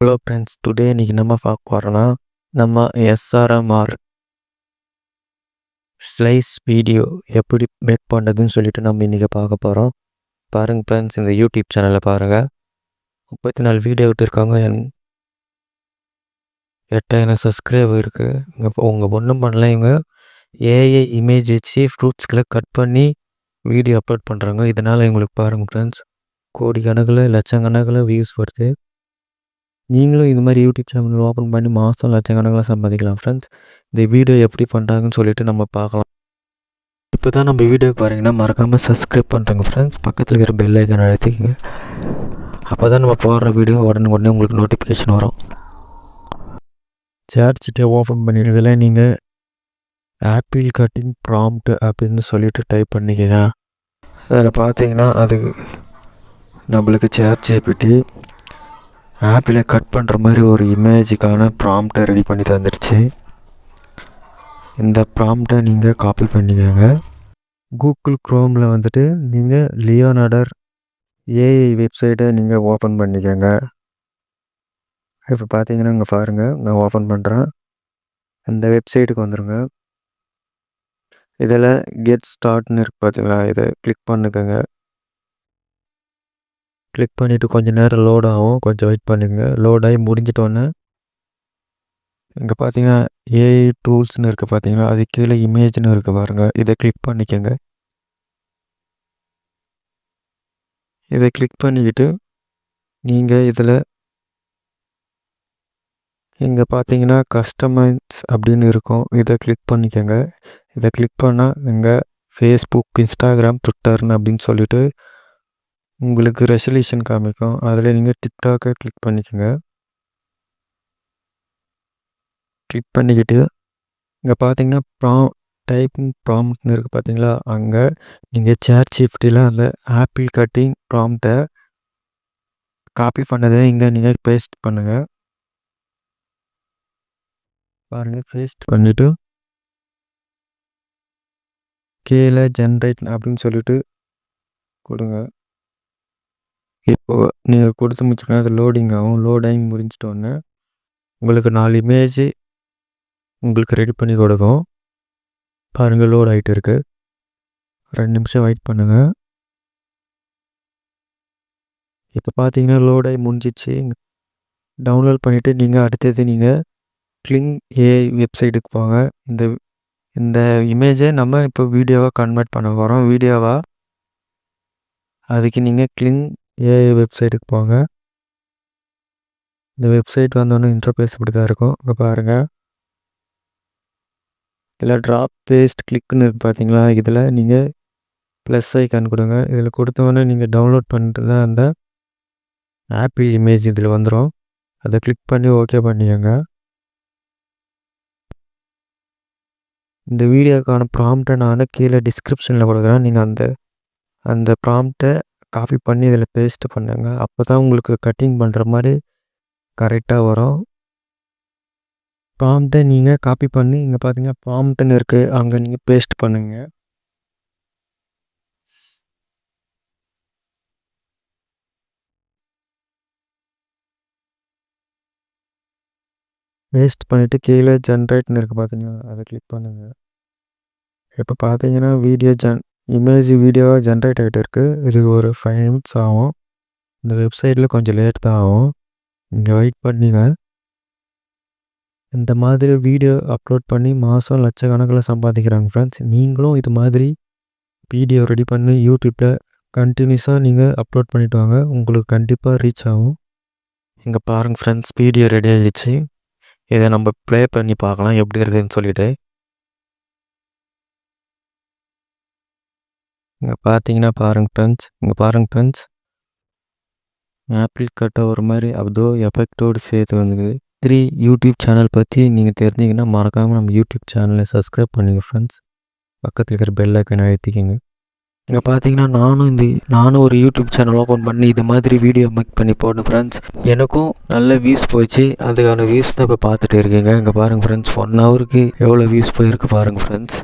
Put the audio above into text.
Hello friends, today இன்றைக்கி நம்ம பார்க்க போகிறோன்னா நம்ம எஸ்ஆர்எம்ஆர் ஸ்லைஸ் வீடியோ எப்படி மேக் பண்ணுறதுன்னு சொல்லிட்டு நம்ம இன்றைக்கி பார்க்க போகிறோம். பாருங்கள் ஃப்ரெண்ட்ஸ், இந்த யூடியூப் சேனலில் பாருங்கள், 34 வீடியோ விட்டுருக்காங்க. 8000 சப்ஸ்கிரைபர் இருக்குது. உங்கள் ஒன்றும் பண்ணல, இவங்க ஏஐ இமேஜ் வச்சு ஃப்ரூட்ஸ்களை கட் பண்ணி வீடியோ அப்லோட் பண்ணுறாங்க. இதனால் எங்களுக்கு பாருங்கள் ஃப்ரெண்ட்ஸ், கோடிக்கணக்கில் லட்சக்கணக்கில் வியூஸ் வருது. நீங்களும் இது மாதிரி யூடியூப் சேனல் ஓப்பன் பண்ணி மாதம் லட்சக்கணக்கில் சம்பாதிக்கலாம் ஃப்ரெண்ட்ஸ். இந்த வீடியோ எப்படி பண்ணுறாங்கன்னு சொல்லிட்டு நம்ம பார்க்கலாம். இப்போ தான் நம்ம வீடியோ பாருங்கன்னா மறக்காமல் சப்ஸ்கிரைப் பண்ணுறேங்க ஃப்ரெண்ட்ஸ். பக்கத்தில் இருக்கிற பெல் ஐக்கான் அழுத்திக்கங்க. அப்போ தான் நம்ம போடுற வீடியோ உடனே உங்களுக்கு நோட்டிஃபிகேஷன் வரும். சாட்ஜிட்டை ஓப்பன் பண்ணிடுறதுல நீங்கள் ஆப்பிள் கட்டிங் ப்ராம்ப்ட் அப்படின்னு சொல்லிட்டு டைப் பண்ணிக்கங்க. அதில் பார்த்தீங்கன்னா அது நம்மளுக்கு சாட்ஜிபிடி ஆப்பிளை கட் பண்ணுற மாதிரி ஒரு இமேஜுக்கான ப்ராம்ப்டை ரெடி பண்ணி தந்துடுச்சு. இந்த ப்ராம்ப்டை நீங்கள் காப்பி பண்ணிக்கோங்க. கூகுள் க்ரோமில் வந்துட்டு நீங்கள் லியோனார்டோ ஏஐ வெப்சைட்டை நீங்கள் ஓப்பன் பண்ணிக்கோங்க. இப்போ பார்த்தீங்கன்னா இங்கே பாருங்கள், நான் ஓப்பன் பண்ணுறேன். இந்த வெப்சைட்டுக்கு வந்துடுங்க. இதில் கெட் ஸ்டார்ட்னு இருக்குது பார்த்தீங்களா, இதை கிளிக் பண்ணிக்கோங்க. கிளிக் பண்ணிவிட்டு கொஞ்சம் நேரம் லோட் ஆகும், கொஞ்சம் வெயிட் பண்ணுங்க. லோட் ஆகி முடிஞ்சிட்டோன்னே இங்கே பார்த்தீங்கன்னா ஏஐ டூல்ஸ்னு இருக்குது பார்த்தீங்களா, அது கீழே இமேஜ்னு இருக்குது பாருங்கள், இதை கிளிக் பண்ணிக்கோங்க. இதை கிளிக் பண்ணிக்கிட்டு நீங்கள் இதில் இங்கே பார்த்தீங்கன்னா கஸ்டமைஸ் அப்படின்னு இருக்கும், இதை கிளிக் பண்ணிக்கோங்க. இதை கிளிக் பண்ணால் இங்கே ஃபேஸ்புக், இன்ஸ்டாகிராம், ட்விட்டர்னு அப்படின்னு சொல்லிட்டு உங்களுக்கு ரெசல்யூஷன் காமிக்கும். அதில் நீங்கள் டிக்டாக்கை கிளிக் பண்ணிக்கோங்க. கிளிக் பண்ணிக்கிட்டு இங்கே பார்த்தீங்கன்னா டைப்பிங் ப்ராம்ப்ட்னு இருக்குது பார்த்தீங்களா, அங்கே நீங்கள் சாட்ஜிபிடியில் அந்த ஆப்பிள் கட்டிங் ப்ராம்ப்டை காப்பி பண்ணதை இங்கே நீங்கள் பேஸ்ட் பண்ணுங்கள். பாருங்கள், பேஸ்ட் பண்ணிவிட்டு கீழே ஜென்ரேட் அப்படின்னு சொல்லிட்டு கொடுங்க. இப்போது நீங்கள் கொடுத்து முடிச்சுக்கணும், அது லோடிங் ஆகும். லோடிங் முடிஞ்சிட்டோன்னே உங்களுக்கு 4 இமேஜ் உங்களுக்கு ரெடி பண்ணி கொடுக்கும். பாருங்கள், லோட் ஆகிட்டு இருக்குது. 2 நிமிஷம் வெயிட் பண்ணுங்கள். இப்போ பார்த்தீங்கன்னா லோட் ஆகி முடிஞ்சிச்சு. டவுன்லோட் பண்ணிவிட்டு நீங்கள் அடுத்தது நீங்கள் கிளிங் ஏஐ வெப்சைட்டுக்கு போங்க. இந்த இமேஜை நம்ம இப்போ வீடியோவாக கன்வெர்ட் பண்ண போகிறோம். வீடியோவாக அதுக்கு நீங்கள் கிளிங் ஏஐ வெப்சைட்டுக்கு போங்க. இந்த வெப்சைட் வந்தோடனே இன்டர்ஃபேஸ் இப்படி தான் இருக்கும். இங்கே பாருங்கள், இதில் ட்ராப் பேஸ்ட் கிளிக்னு இருக்குது பார்த்தீங்களா, இதில் நீங்கள் ப்ளஸ் ஐக்கான் கொடுங்க. இதில் கொடுத்தோடனே நீங்கள் டவுன்லோட் பண்ணிட்டு தான் அந்த ஆப்பிள் இமேஜ் இதில் வந்துடும். அதை கிளிக் பண்ணி ஓகே பண்ணிக்கோங்க. இந்த வீடியோக்கான ப்ராம்ப்டை நான் கீழே டிஸ்கிரிப்ஷனில் கொடுக்குறேன். நீங்கள் அந்த ப்ராம்ப்டை காப்பி பண்ணி இதில் பேஸ்ட் பண்ணுங்க. அப்போ தான் உங்களுக்கு கட்டிங் பண்ணுற மாதிரி கரெக்டாக வரும். ப்ராம்ப்டை நீங்கள் காப்பி பண்ணி இங்கே பார்த்தீங்கன்னா ப்ராம்ப்ட்னு இருக்குது, அங்கே நீங்கள் பேஸ்ட் பண்ணுங்கள். பேஸ்ட் பண்ணிவிட்டு கீழே ஜென்ரேட்னு இருக்குது பார்த்தீங்கன்னா, அதை கிளிக் பண்ணுங்கள். இப்போ பார்த்தீங்கன்னா இமேஜ் வீடியோவாக ஜென்ரேட் ஆகிட்டு இருக்குது. இது ஒரு 5 நிமிட்ஸ் ஆகும். இந்த வெப்சைட்டில் கொஞ்சம் லேட் தான் ஆகும், இங்கே வெயிட் பண்ணிங்க. இந்த மாதிரி வீடியோ அப்லோட் பண்ணி மாதம் லட்சக்கணக்கில் சம்பாதிக்கிறாங்க ஃப்ரெண்ட்ஸ். நீங்களும் இது மாதிரி வீடியோ ரெடி பண்ணி யூடியூப்பில் கண்டினியூஸாக நீங்கள் அப்லோட் பண்ணிவிட்டு வாங்க, உங்களுக்கு கண்டிப்பாக ரீச் ஆகும். இங்கே பாருங்கள் ஃப்ரெண்ட்ஸ், வீடியோ ரெடி ஆகிடுச்சு. இதை நம்ம ப்ளே பண்ணி பார்க்கலாம் எப்படி இருக்குதுன்னு சொல்லிட்டு. இங்கே பார்த்தீங்கன்னா பாருங்கள் ஃப்ரெண்ட்ஸ், ஆப்பிள் கட்டை ஒரு மாதிரி அதோ எஃபெக்டோடு சேர்த்து வந்துக்குது. யூடியூப் சேனல் பற்றி நீங்கள் தெரிஞ்சிங்கன்னா மறக்காமல் நம்ம யூடியூப் சேனலை சப்ஸ்கிரைப் பண்ணுங்க ஃப்ரெண்ட்ஸ். பக்கத்தில் இருக்கிற பெல் ஐக்கான் அழுத்திக்கங்க. இங்கே பார்த்தீங்கன்னா நானும் ஒரு யூடியூப் சேனல் ஓப்பன் பண்ணி இது மாதிரி வீடியோ மேக் பண்ணி போட்டேன் ஃப்ரெண்ட்ஸ். எனக்கும் நல்ல வியூஸ் போயிடுச்சு. அதுக்கான வியூஸ் தான் இப்போ பார்த்துட்டு இருக்கீங்க. இங்கே பாருங்கள் ஃப்ரெண்ட்ஸ், 1 ஹவருக்கு எவ்வளோ வியூஸ் போயிருக்கு பாருங்கள் ஃப்ரெண்ட்ஸ்.